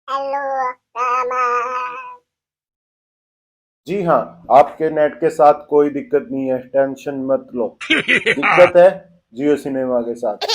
Hello Rama. जी हाँ। आपके net के साथ कोई दिक्कत नहीं है, टेंशन मत लो। दिक्कत है जियो सिनेमा के साथ।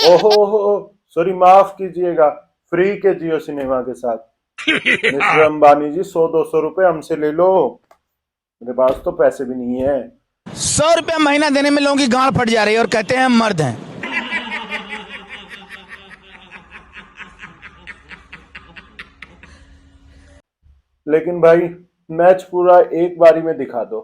ओहो ओहो, सॉरी, माफ कीजिएगा, फ्री के जियो सिनेमा के साथ। मिस्टर अंबानी जी, 100-200 रुपए हमसे ले लो, मेरे पास तो पैसे भी नहीं है। 100 रुपया महीना देने में लोगों की गांड फट जा रही है और कहते हैं हम मर्द हैं। लेकिन भाई, मैच पूरा एक बारी में दिखा दो।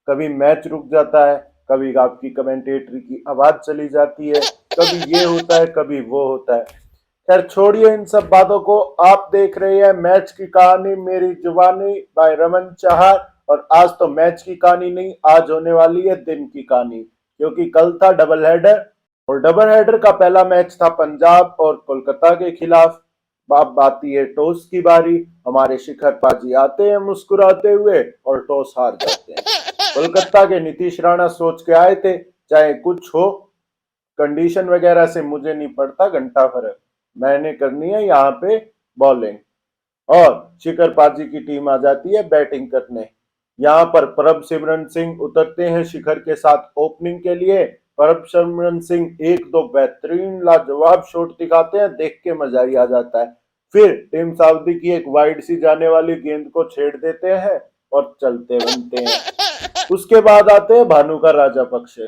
कभी मैच रुक जाता है, कभी आपकी कमेंटेटरी की आवाज चली जाती है, कभी ये होता है, कभी वो होता है। खैर छोड़िए इन सब बातों को। आप देख रहे हैं मैच की कहानी मेरी जुबानी बाय रमन चाहर। और आज तो मैच की कहानी नहीं, आज होने वाली है दिन की कहानी, क्योंकि कल था डबल हेडर। और डबल हेडर का पहला मैच था पंजाब और कोलकाता के खिलाफ। अब आती है टॉस की बारी। हमारे शिखर पाजी आते हैं मुस्कुराते हुए और टॉस हार जाते हैं। कोलकाता के नीतीश राणा सोच के आए थे, चाहे कुछ हो, कंडीशन वगैरह से मुझे नहीं पड़ता घंटा फर्क, मैंने करनी है यहाँ पे बॉलिंग। और शिखर पाजी की टीम आ जाती है बैटिंग करने। यहाँ पर परब सिमरन सिंह उतरते हैं शिखर के साथ ओपनिंग के लिए। परब सिमरन सिंह एक दो बेहतरीन लाजवाब शॉट दिखाते हैं, देख के मजा ही आ जाता है। फिर टीम साउदी की एक वाइड सी जाने वाली गेंद को छेड़ देते हैं और चलते बनते हैं। उसके बाद आते हैं भानु का राजा पक्ष।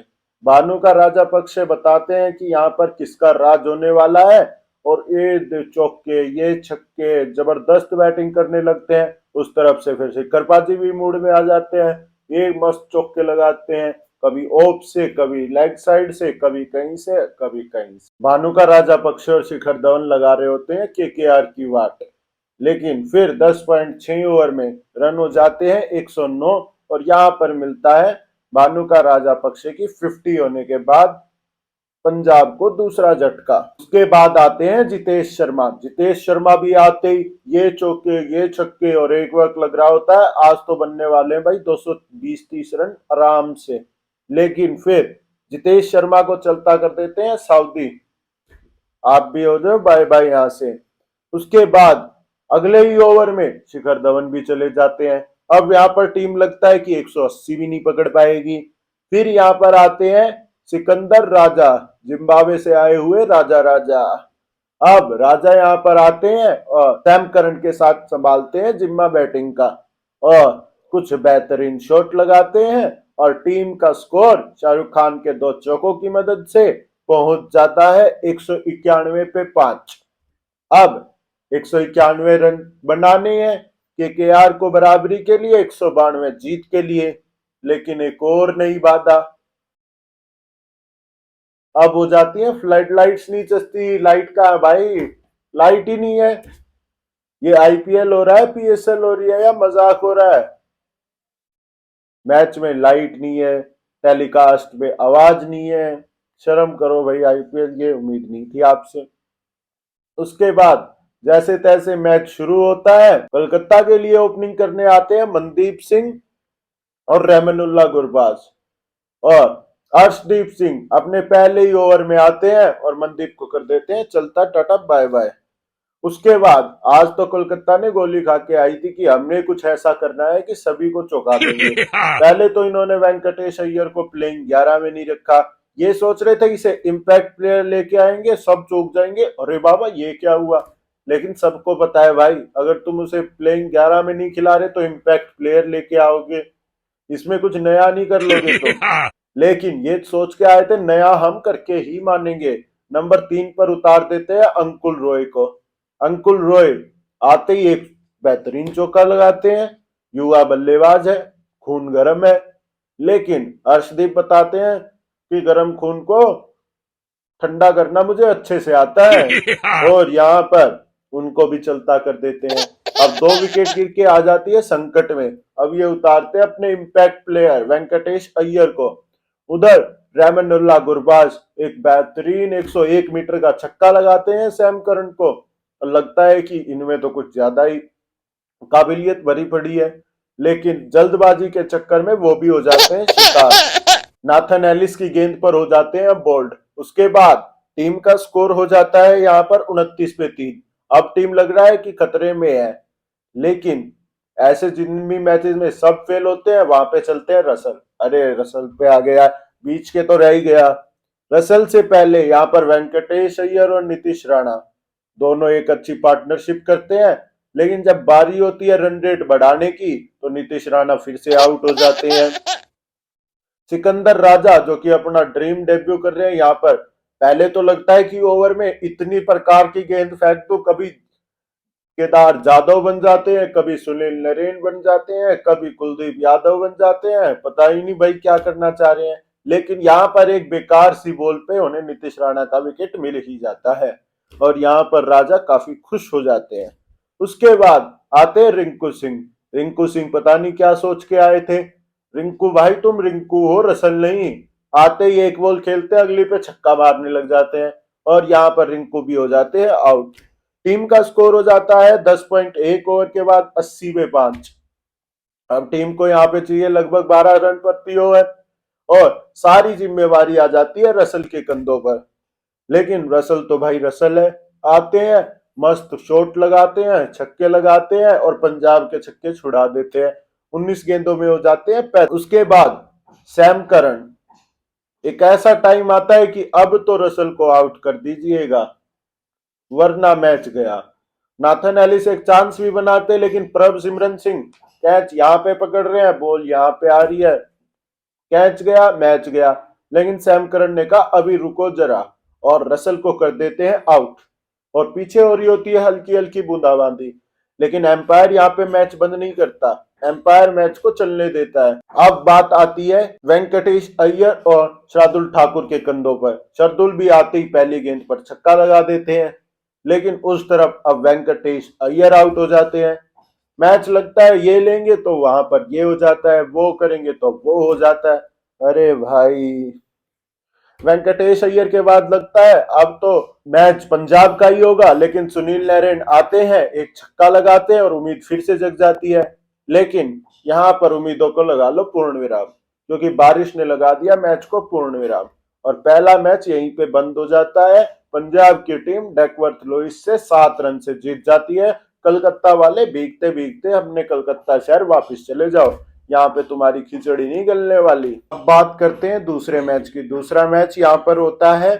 भानु का राजा पक्ष बताते हैं कि यहाँ पर किसका राज होने वाला है। और ये चौके ये छक्के जबरदस्त बैटिंग करने लगते हैं। उस तरफ से फिर शिखर पाजी भी मूड में आ जाते हैं, ये मस्त चौके लगाते हैं, कभी ऑफ से, कभी लेग साइड से, कभी कहीं से, कभी कहीं से। भानु का राजा पक्ष और शिखर धवन लगा रहे होते हैं केकेआर की वाट। लेकिन फिर 10.6 ओवर में रन हो जाते हैं 109। और यहाँ पर मिलता है भानु का राजा पक्ष की 50 होने के बाद पंजाब को दूसरा झटका। उसके बाद आते हैं जितेश शर्मा। जितेश शर्मा भी आते ही ये चौके ये छक्के और एक वक्त लग रहा होता है आज तो बनने वाले हैं भाई 220-30 रन आराम से। लेकिन फिर जितेश शर्मा को चलता कर देते हैं साउदी, आप भी हो जाओ बाय बाय यहां से। उसके बाद अगले ही ओवर में शिखर धवन भी चले जाते हैं। अब यहाँ पर टीम लगता है कि 180 भी नहीं पकड़ पाएगी। फिर यहाँ पर आते हैं सिकंदर राजा, जिम्बाब्वे से आए हुए राजा राजा। अब राजा यहाँ पर आते हैं और सैम करन के साथ संभालते हैं जिम्मा बैटिंग का और कुछ बेहतरीन शॉट लगाते हैं। और टीम का स्कोर शाहरुख खान के दो चौकों की मदद से पहुंच जाता है 191 पे 5। अब 191 रन बनाने हैं केकेआर को बराबरी के लिए, 192 जीत के लिए। लेकिन एक और नई बाधा अब हो जाती है, फ्लड लाइट्स नहीं चलती। लाइट का है भाई, लाइट ही नहीं है। ये आईपीएल हो रहा है, पीएसएल हो रही है या मजाक हो रहा है? मैच में लाइट नहीं है, टेलीकास्ट में आवाज नहीं है, शर्म करो भाई आईपीएल, ये उम्मीद नहीं थी आपसे। उसके बाद जैसे तैसे मैच शुरू होता है। कोलकाता के लिए ओपनिंग करने आते हैं मनदीप सिंह और रहमानुल्लाह गुरबाज। और अर्शदीप सिंह अपने पहले ही ओवर में आते हैं और मनदीप को कर देते हैं चलता टाटा बाय बाय। उसके बाद आज तो कोलकाता ने गोली खा के आई थी कि हमने कुछ ऐसा करना है कि सभी को चौंका देंगे। पहले तो इन्होंने वेंकटेश अय्यर को प्लेइंग 11 में नहीं रखा। ये सोच रहे थे इसे इम्पैक्ट प्लेयर लेके आएंगे, सब चौंक जाएंगे, अरे बाबा ये क्या हुआ। लेकिन सबको पता है भाई, अगर तुम उसे प्लेइंग 11 में नहीं खिला रहे तो इम्पैक्ट प्लेयर लेके आओगे, इसमें कुछ नया नहीं कर लोगे तो। लेकिन ये सोच के आए थे नया हम करके ही मानेंगे। नंबर 3 पर उतार देते हैं अंकुल रॉय को। अंकुल रॉय आते ही एक बेहतरीन चौका लगाते हैं। युवा बल्लेबाज है, खून गर्म है। लेकिन अर्शदीप बताते हैं कि गर्म खून को ठंडा करना मुझे अच्छे से आता है। और यहाँ पर उनको भी चलता कर देते हैं। अब 2 विकेट गिर के आ जाती है संकट में। अब ये उतारते हैं अपने इम्पैक्ट प्लेयर वेंकटेश अय्यर को। उधर रहमानुल्लाह गुरबाज एक बेहतरीन 101 मीटर का छक्का लगाते हैं सैम करन को। और लगता है कि इनमें तो कुछ ज्यादा ही काबिलियत भरी पड़ी है। लेकिन जल्दबाजी के चक्कर में वो भी हो जाते हैं शिकार। नाथन एलिस की गेंद पर हो जाते हैं बोल्ड। उसके बाद टीम का स्कोर हो जाता है यहाँ पर 29 पे 3। अब टीम लग रहा है कि खतरे में है। लेकिन ऐसे जिन भी मैचेस में सब फेल होते हैं वहां पे चलते हैं रसल। अरे रसल पे आ गया, बीच के तो रह ही गया। रसल से पहले यहाँ पर वेंकटेश अय्यर और नीतीश राणा दोनों एक अच्छी पार्टनरशिप करते हैं। लेकिन जब बारी होती है रन रेट बढ़ाने की तो नीतीश राणा फिर से आउट हो जाते हैं। सिकंदर राजा जो कि अपना ड्रीम डेब्यू कर रहे हैं यहाँ पर, पहले तो लगता है कि ओवर में इतनी प्रकार की गेंद फेंक दो, कभी केदार जाधव बन जाते हैं, कभी सुनील नरेन बन जाते हैं, कभी कुलदीप यादव बन जाते हैं, पता ही नहीं भाई क्या करना चाह रहे हैं। लेकिन यहाँ पर एक बेकार सी बॉल पे उन्हें नीतीश राणा का विकेट मिल ही जाता है और यहाँ पर राजा काफी खुश हो जाते हैं। उसके बाद आते हैं रिंकू सिंह। रिंकू सिंह पता नहीं क्या सोच के आए थे। रिंकू भाई तुम रिंकू हो, रसल नहीं। आते ही एक बॉल खेलते हैं, अगली पे छक्का मारने लग जाते हैं और यहाँ पर रिंकू भी हो जाते हैं आउट। टीम का स्कोर हो जाता है 10.1 ओवर के बाद 80 पे 5। अब टीम को यहाँ पे चाहिए लगभग 12 रन प्रति ओवर और सारी जिम्मेवारी आ जाती है रसल के कंधों पर। लेकिन रसल तो भाई रसल है, आते हैं मस्त शॉट लगाते हैं, छक्के लगाते हैं और पंजाब के छक्के छुड़ा देते हैं। 19 गेंदों में हो जाते हैं 35। उसके बाद सैम करन, एक ऐसा टाइम आता है कि अब तो रसल को आउट कर दीजिएगा वरना मैच गया। नाथन एलिस एक चांस भी बनाते लेकिन प्रभ सिमरन सिंह कैच यहाँ पे पकड़ रहे हैं, बॉल यहाँ पे आ रही है, कैच गया, मैच गया। लेकिन सैम करन ने कहा अभी रुको जरा और रसल को कर देते हैं आउट और पीछे हो रही होती है हल्की हल्की बूंदाबांदी। लेकिन एम्पायर यहाँ पे मैच बंद नहीं करता, एम्पायर मैच को चलने देता है। अब बात आती है वेंकटेश अय्यर और शार्दुल ठाकुर के कंधों पर। शार्दुल भी आते ही पहली गेंद पर छक्का लगा देते हैं लेकिन उस तरफ अब वेंकटेश अय्यर आउट हो जाते हैं। मैच लगता है ये लेंगे तो वहां पर ये हो जाता है, वो करेंगे तो वो हो जाता है। अरे भाई वेंकटेश अय्यर के बाद लगता है अब तो मैच पंजाब का ही होगा, लेकिन सुनील नरेन आते हैं, एक छक्का लगाते हैं और उम्मीद फिर से जग जाती है। लेकिन यहाँ पर उम्मीदों को लगा लो पूर्ण विराम, क्योंकि बारिश ने लगा दिया मैच को पूर्ण विराम और पहला मैच यहीं पे बंद हो जाता है। पंजाब की टीम डेकवर्थ लुइस से 7 रन से जीत जाती है। कलकत्ता वाले भीगते भीगते अपने कलकत्ता शहर वापस चले जाओ, यहाँ पे तुम्हारी खिचड़ी नहीं गलने वाली। अब बात करते हैं दूसरे मैच की। दूसरा मैच यहाँ पर होता है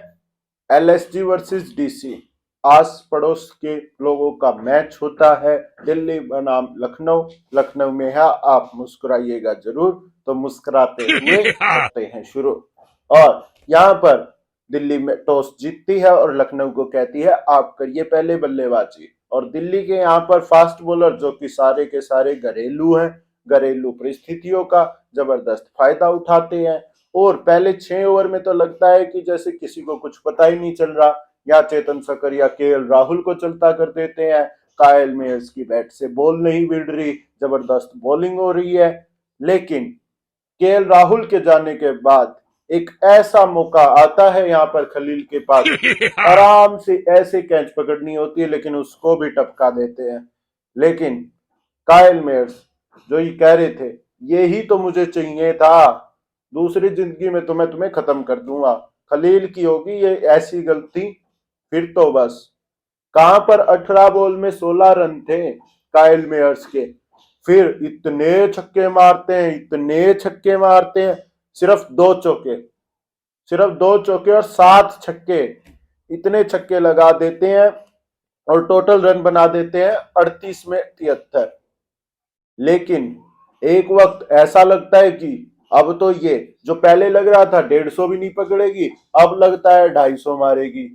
एलएसजी वर्सेस डीसी, आस पड़ोस के लोगों का मैच होता है। दिल्ली बनाम लखनऊ, लखनऊ में है आप मुस्कुराइएगा जरूर, तो मुस्कुराते हुए करते हैं शुरू। और यहाँ पर दिल्ली में टॉस जीतती है और लखनऊ को कहती है आप करिए पहले बल्लेबाजी। और दिल्ली के यहाँ पर फास्ट बॉलर जो कि सारे के सारे घरेलू हैं, घरेलू परिस्थितियों का जबरदस्त फायदा उठाते हैं और पहले 6 ओवर में तो लगता है कि जैसे किसी को कुछ पता ही नहीं चल रहा, या चेतन सकर या केएल राहुल को चलता कर देते हैं। कायल मेयर्स की बैट से बॉल नहीं भिड़ रही, जबरदस्त बॉलिंग हो रही है। लेकिन केएल राहुल के जाने के बाद एक ऐसा मौका आता है यहाँ पर खलील के पास, आराम से ऐसे कैच पकड़नी होती है लेकिन उसको भी टपका देते हैं। लेकिन कायल मेयर्स जो ये कह रहे थे ये ही तो मुझे चाहिए था, दूसरी जिंदगी में तो मैं तुम्हें खत्म कर दूंगा, खलील की होगी ये ऐसी गलती फिर तो बस। कहां पर 18 बॉल में 16 रन थे कायल मेयर्स के, फिर इतने छक्के मारते हैं, इतने छक्के मारते हैं, सिर्फ 2 चौके, सिर्फ 2 चौके और 7 छक्के, इतने छक्के लगा देते हैं और टोटल रन बना देते हैं 38 में 73। लेकिन एक वक्त ऐसा लगता है कि अब तो ये जो पहले लग रहा था 150 भी नहीं पकड़ेगी, अब लगता है 250 मारेगी।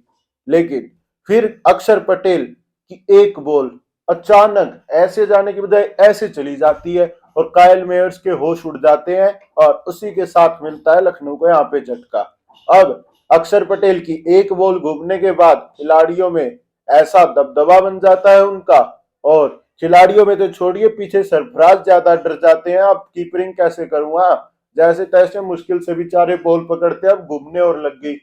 लेकिन फिर अक्षर पटेल की एक बॉल अचानक ऐसे जाने की बजाय ऐसे चली जाती है और कायल मेयर्स के होश उड़ जाते हैं और उसी के साथ मिलता है लखनऊ को यहाँ पे झटका। अब अक्षर पटेल की एक बॉल घूमने के बाद खिलाड़ियों में ऐसा दबदबा बन जाता है उनका, और खिलाड़ियों में तो छोड़िए पीछे सरफराज ज्यादा डर जाते हैं, अब कीपरिंग कैसे करूंगा, जैसे तैसे मुश्किल से बेचारे बॉल पकड़ते अब घूमने और लग गई,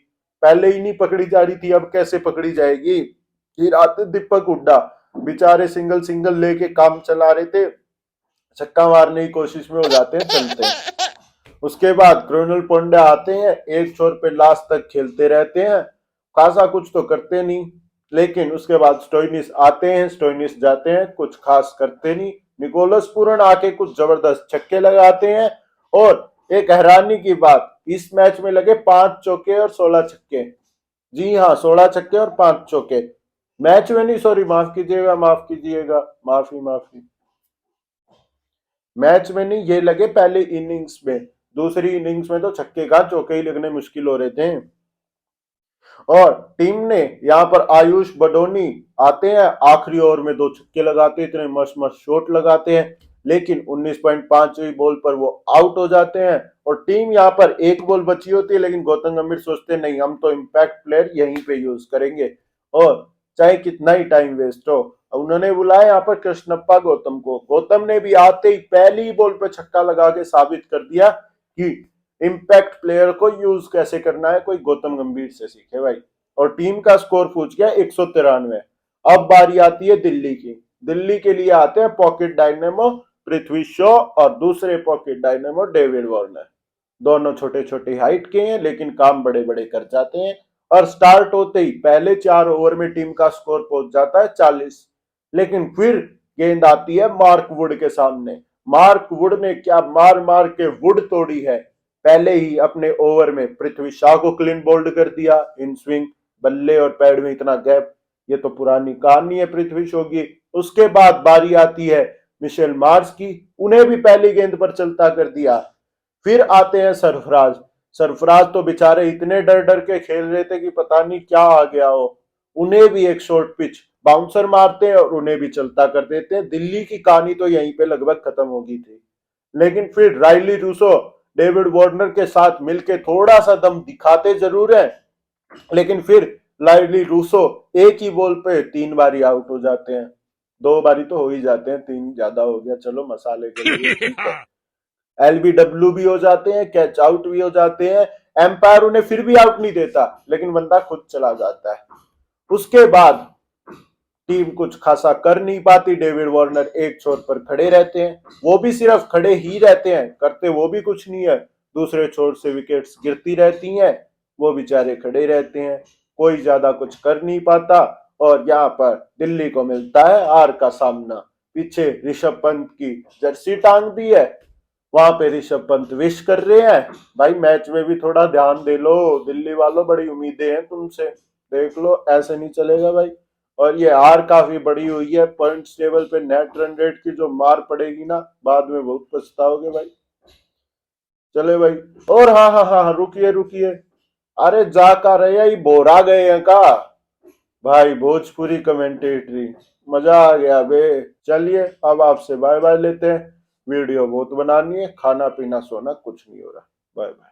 पहले ही नहीं पकड़ी जा रही थी अब कैसे पकड़ी जाएगी। फिर आते दीपक हुड्डा, बेचारे सिंगल सिंगल लेके काम चला रहे थे, छक्का मारने की कोशिश में हो जाते हैं चलते हैं। उसके बाद कृणाल पांड्या आते हैं, एक छोर पे लास्ट तक खेलते रहते हैं, खासा कुछ तो करते नहीं, लेकिन उसके बाद स्टोइनिस आते हैं, स्टोइनिस जाते हैं, कुछ खास करते नहीं। निकोलस पूरन आके कुछ जबरदस्त छक्के लगाते हैं और एक हैरानी की बात, इस मैच में लगे 5 चौके और 16 छक्के। जी हाँ, 16 छक्के और 5 चौके मैच में नहीं, सॉरी माफ कीजिएगा, माफी। मैच में नहीं, ये लगे पहले इनिंग्स में। दूसरी इनिंग्स में तो छक्के का चौके ही लगने मुश्किल हो रहे थे। और टीम ने यहाँ पर आयुष बडोनी आते हैं, आखिरी ओवर में 2 छक्के लगाते हैं, इतने मस्त मस्त शॉट लगाते हैं, लेकिन 19.5वीं बॉल पर वो आउट हो जाते हैं। और टीम यहाँ पर एक बॉल बची होती है, लेकिन गौतम गंभीर सोचते हैं नहीं, हम तो इम्पैक्ट प्लेयर यहीं पे यूज करेंगे और चाहे कितना ही टाइम वेस्ट हो। उन्होंने बुलाया यहाँ पर कृष्णप्पा गौतम को। गौतम ने भी आते ही पहली बॉल पे छक्का लगा के साबित कर दिया कि इम्पैक्ट प्लेयर को यूज कैसे करना है, कोई गौतम गंभीर से सीखे भाई। और टीम का स्कोर पूछ गया 193। अब बारी आती है दिल्ली की। दिल्ली के लिए आते हैं पॉकेट डायनेमो पृथ्वी शॉ और दूसरे पॉकेट डायनेमो डेविड वार्नर। दोनों छोटे छोटे हाइट के हैं, लेकिन काम बड़े बड़े कर जाते हैं। और स्टार्ट होते ही पहले 4 ओवर में टीम का स्कोर पहुंच जाता है 40। लेकिन फिर गेंद आती है मार्क वुड के सामने। मार्क वुड ने क्या मार मार के वुड तोड़ी है। पहले ही अपने ओवर में पृथ्वी शॉ को क्लीन बोल्ड कर दिया। इन स्विंग, बल्ले और पैड में इतना गैप, ये तो पुरानी कहानी है पृथ्वी शॉ की। उसके बाद बारी आती है मिशेल मार्श की, उन्हें भी पहली गेंद पर चलता कर दिया। फिर आते हैं सरफराज। सरफराज तो बेचारे इतने डर डर के खेल रहे थे कि पता नहीं क्या आ गया हो। उन्हें भी एक शॉर्ट पिच बाउंसर मारते हैं और उन्हें भी चलता कर देते हैं। दिल्ली की कहानी तो यहीं पे लगभग खत्म हो गई थी। लेकिन फिर राइली रूसो डेविड वार्नर के साथ मिलके थोड़ा सा दम दिखाते जरूर है, लेकिन फिर राइली रूसो एक ही बॉल पे 3 बारी आउट हो जाते हैं। 2 बारी तो हो ही जाते हैं, 3 ज्यादा हो गया, चलो मसाले के लिए ठीक है। एलबीडब्ल्यू भी हो जाते हैं, कैच आउट भी हो जाते हैं। एम्पायर उन्हें फिर भी आउट नहीं देता, लेकिन बंदा खुद चला जाता है। उसके बाद टीम कुछ खासा कर नहीं पाती। डेविड वार्नर एक छोर पर खड़े रहते हैं, वो भी सिर्फ खड़े ही रहते हैं, करते वो भी कुछ नहीं है। दूसरे छोर से विकेट्स गिरती रहती हैं, वो बेचारे खड़े रहते हैं, कोई ज्यादा कुछ कर नहीं पाता। और यहाँ पर दिल्ली को मिलता है हार का सामना। पीछे ऋषभ पंत की जर्सी टांग दी है, वहां पे ऋषभ पंत विश कर रहे हैं भाई मैच में भी थोड़ा ध्यान दे लो, दिल्ली वालों बड़ी उम्मीदें हैं तुमसे, देख लो ऐसे नहीं चलेगा भाई। और ये हार काफी बड़ी हुई है। पॉइंट्स टेबल पे नेट रन रेट की जो मार पड़ेगी ना, बाद में बहुत पछताओगे भाई। चले भाई। और हाँ, रुकिए। अरे जा का रहे ही बोरा गए हैं का भाई, भोजपुरी कमेंटेटरी मजा आ गया बे। चलिए अब आपसे बाय बाय लेते हैं, वीडियो बहुत बनानी है, खाना पीना सोना कुछ नहीं हो रहा। Bye bye.